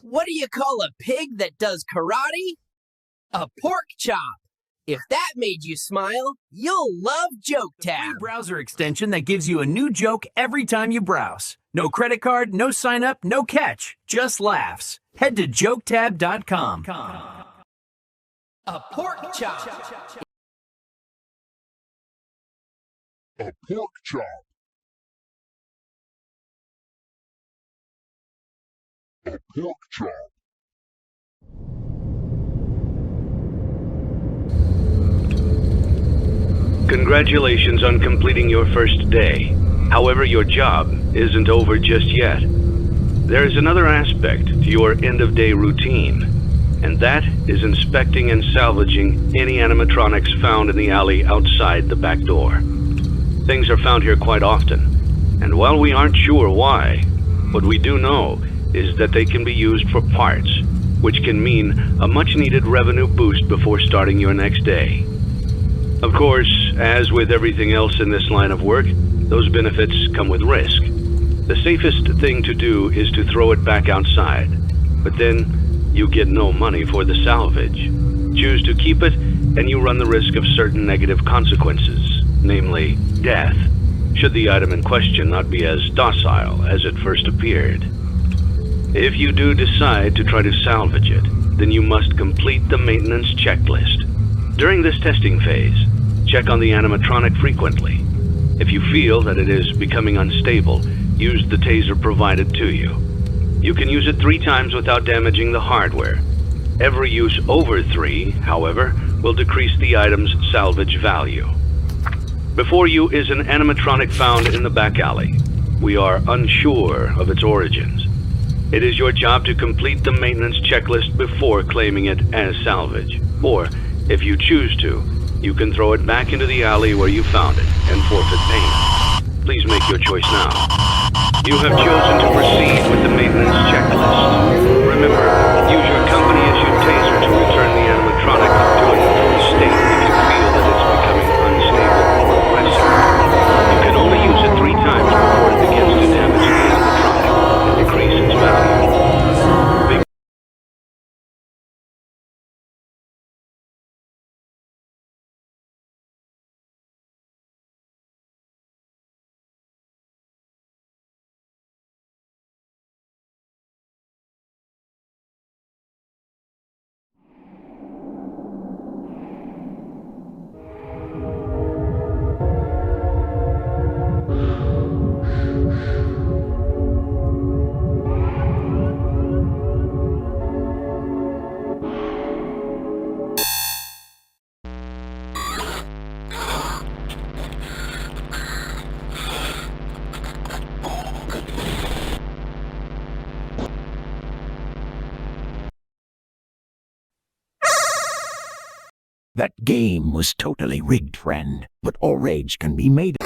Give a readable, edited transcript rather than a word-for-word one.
What do you call a pig that does karate? A pork chop. If that made you smile, you'll love JokeTab. Free browser extension that gives you a new joke every time you browse. No credit card, no sign up, no catch, just laughs. Head to joketab.com. A pork chop. A pork chop. A pork chop. Congratulations on completing your first day. However, your job isn't over just yet. There is another aspect to your end-of-day routine, and that is inspecting and salvaging any animatronics found in the alley outside the back door. Things are found here quite often, and while we aren't sure why, what we do know is that they can be used for parts, which can mean a much-needed revenue boost before starting your next day. Of course, as with everything else in this line of work, those benefits come with risk. The safest thing to do is to throw it back outside, but then you get no money for the salvage. Choose to keep it, and you run the risk of certain negative consequences, namely death, should the item in question not be as docile as it first appeared. If you do decide to try to salvage it, then you must complete the maintenance checklist. During this testing phase, check on the animatronic frequently. If you feel that it is becoming unstable, use the taser provided to you. You can use it 3 times without damaging the hardware. Every use over 3, however, will decrease the item's salvage value. Before you is an animatronic found in the back alley. We are unsure of its origins. It is your job to complete the maintenance checklist before claiming it as salvage. Or, if you choose to, you can throw it back into the alley where you found it and forfeit payment. Please make your choice now. You have chosen to proceed with the maintenance checklist. Remember, use your company-issued taser to return the animatronic to a neutral state if you feel that it's becoming unstable or aggressive. You can only use it 3 times before it begins to damage the animatronic and decrease its value. That game was totally rigged, friend, but all rage can be made